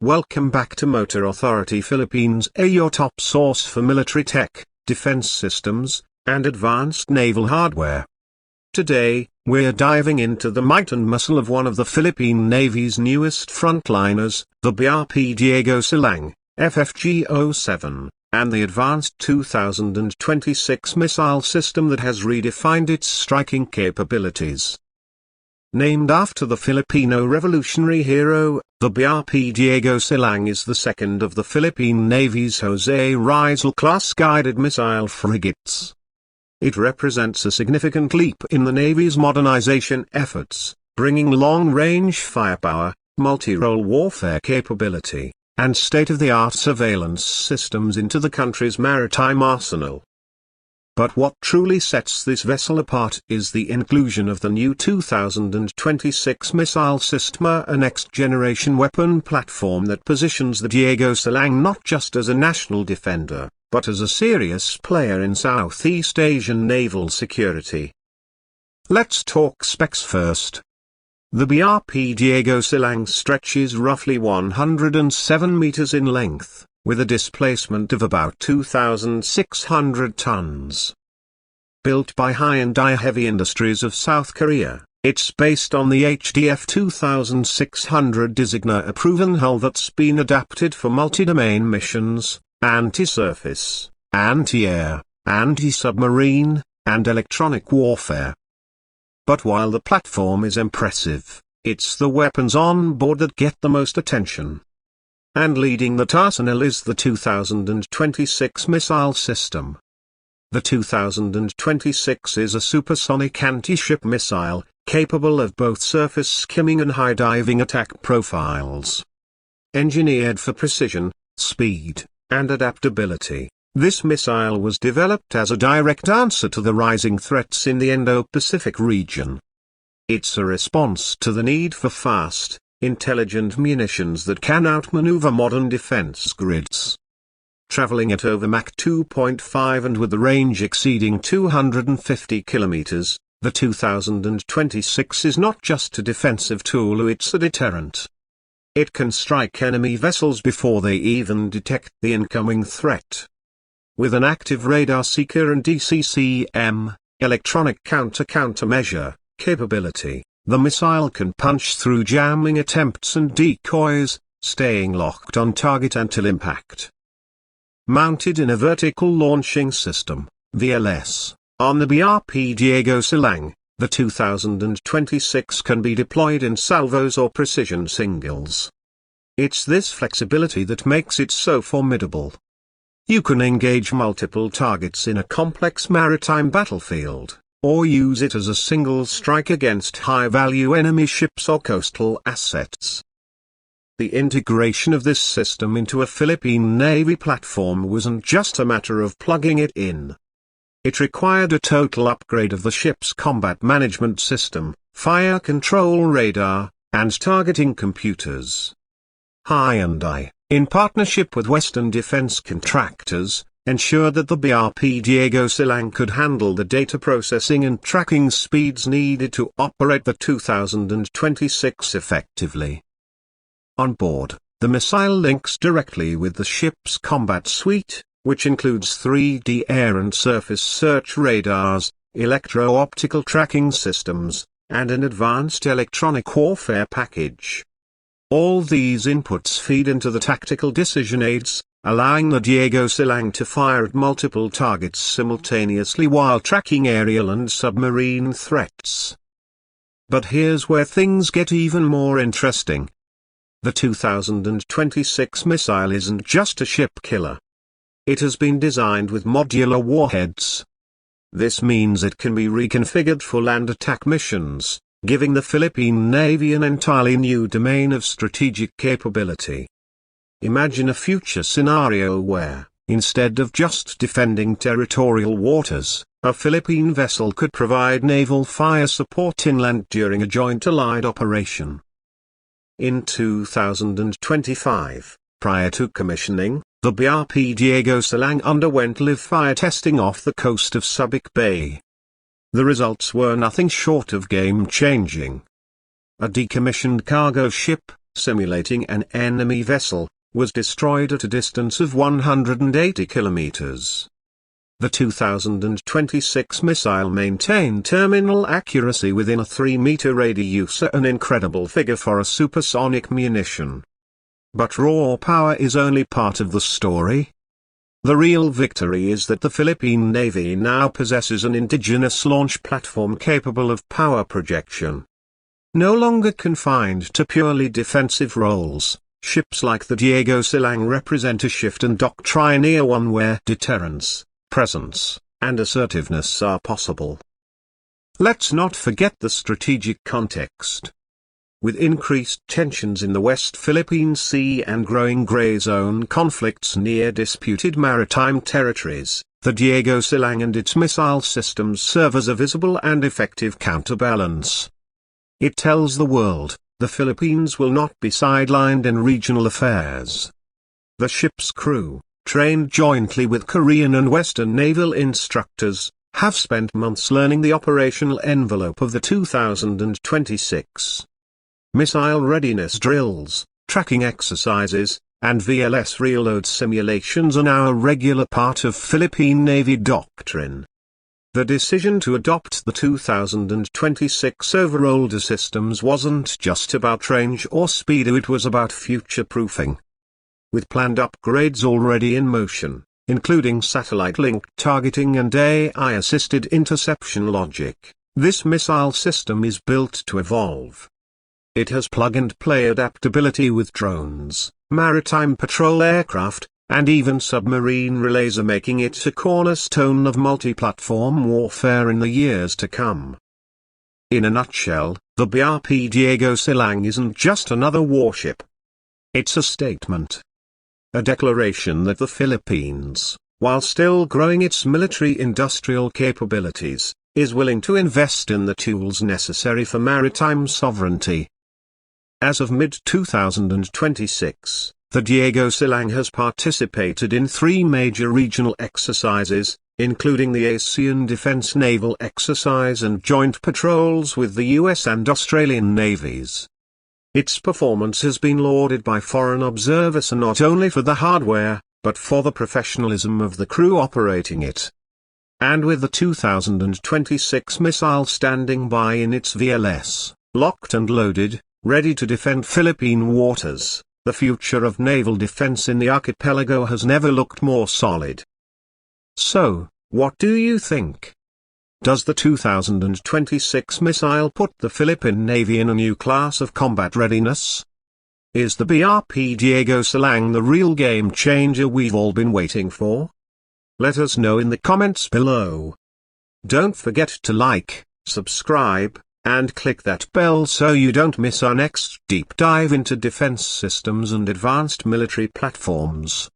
Welcome back to Motor Authority Philippines, your top source for military tech, defense systems, and advanced naval hardware. Today, we're diving into the might and muscle of one of the Philippine Navy's newest frontliners, the BRP Diego Silang, FFG-07, and the advanced 2026 missile system that has redefined its striking capabilities. Named after the Filipino revolutionary hero, the BRP Diego Silang is the second of the Philippine Navy's Jose Rizal-class guided missile frigates. It represents a significant leap in the Navy's modernization efforts, bringing long-range firepower, multi-role warfare capability, and state-of-the-art surveillance systems into the country's maritime arsenal. But what truly sets this vessel apart is the inclusion of the new 2026 missile system, a next-generation weapon platform that positions the Diego Silang not just as a national defender, but as a serious player in Southeast Asian naval security. Let's talk specs first. The BRP Diego Silang stretches roughly 107 meters in length, with a displacement of about 2,600 tons. Built by Hyundai Heavy Industries of South Korea, it's based on the HDF 2600 Designer, a proven hull that's been adapted for multi-domain missions, anti-surface, anti-air, anti-submarine, and electronic warfare. But while the platform is impressive, it's the weapons on board that get the most attention. And leading that arsenal is the 2026 missile system. The 2026 is a supersonic anti-ship missile, capable of both surface skimming and high-diving attack profiles. Engineered for precision, speed, and adaptability, this missile was developed as a direct answer to the rising threats in the Indo-Pacific region. It's a response to the need for fast, intelligent munitions that can outmaneuver modern defense grids. Traveling at over Mach 2.5 and with a range exceeding 250 kilometers, the 2026 is not just a defensive tool, it's a deterrent. It can strike enemy vessels before they even detect the incoming threat. With an active radar seeker and ECCM, electronic countermeasure, capability, the missile can punch through jamming attempts and decoys, staying locked on target until impact. Mounted in a vertical launching system, VLS, on the BRP Diego Silang, the 2026 can be deployed in salvos or precision singles. It's this flexibility that makes it so formidable. You can engage multiple targets in a complex maritime battlefield, or use it as a single strike against high-value enemy ships or coastal assets. The integration of this system into a Philippine Navy platform wasn't just a matter of plugging it in. It required a total upgrade of the ship's combat management system, fire control radar, and targeting computers. Hyundai, in partnership with Western defense contractors, ensured that the BRP Diego Silang could handle the data processing and tracking speeds needed to operate the 2026 effectively. On board, the missile links directly with the ship's combat suite, which includes 3D air and surface search radars, electro-optical tracking systems, and an advanced electronic warfare package. All these inputs feed into the tactical decision aids, allowing the Diego Silang to fire at multiple targets simultaneously while tracking aerial and submarine threats. But here's where things get even more interesting. The 2026 missile isn't just a ship killer. It has been designed with modular warheads. This means it can be reconfigured for land attack missions, giving the Philippine Navy an entirely new domain of strategic capability. Imagine a future scenario where, instead of just defending territorial waters, a Philippine vessel could provide naval fire support inland during a joint allied operation. In 2025, prior to commissioning, the BRP Diego Silang underwent live fire testing off the coast of Subic Bay. The results were nothing short of game-changing. A decommissioned cargo ship, simulating an enemy vessel, was destroyed at a distance of 180 kilometers. The 2026 missile maintained terminal accuracy within a 3-meter radius, an incredible figure for a supersonic munition. But raw power is only part of the story. The real victory is that the Philippine Navy now possesses an indigenous launch platform capable of power projection. No longer confined to purely defensive roles, ships like the Diego Silang represent a shift in doctrine, one where deterrence, presence, and assertiveness are possible. Let's not forget the strategic context. With increased tensions in the West Philippine Sea and growing gray zone conflicts near disputed maritime territories, the Diego Silang and its missile systems serve as a visible and effective counterbalance. It tells the world, the Philippines will not be sidelined in regional affairs. The ship's crew, trained jointly with Korean and Western naval instructors, have spent months learning the operational envelope of the 2026 missile readiness drills, tracking exercises, and VLS reload simulations are now a regular part of Philippine Navy doctrine. The decision to adopt the 2026 overolder systems wasn't just about range or speed, it was about future-proofing. With planned upgrades already in motion, including satellite-linked targeting and AI-assisted interception logic, this missile system is built to evolve. It has plug-and-play adaptability with drones, maritime patrol aircraft, and even submarine relays, making it a cornerstone of multi-platform warfare in the years to come. In a nutshell, the BRP Diego Silang isn't just another warship. It's a statement. A declaration that the Philippines, while still growing its military-industrial capabilities, is willing to invest in the tools necessary for maritime sovereignty. As of mid-2026, the Diego Silang has participated in 3 major regional exercises, including the ASEAN Defense Naval Exercise and joint patrols with the US and Australian navies. Its performance has been lauded by foreign observers, not only for the hardware, but for the professionalism of the crew operating it. And with the 2026 missile standing by in its VLS, locked and loaded, ready to defend Philippine waters, the future of naval defense in the archipelago has never looked more solid. So, what do you think? Does the 2026 missile put the Philippine Navy in a new class of combat readiness? Is the BRP Diego Silang the real game changer we've all been waiting for? Let us know in the comments below. Don't forget to like, subscribe, and click that bell so you don't miss our next deep dive into defense systems and advanced military platforms.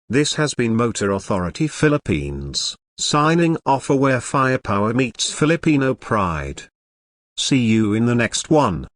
This has been Motor Authority Philippines, signing off, where firepower meets Filipino pride. See you in the next one.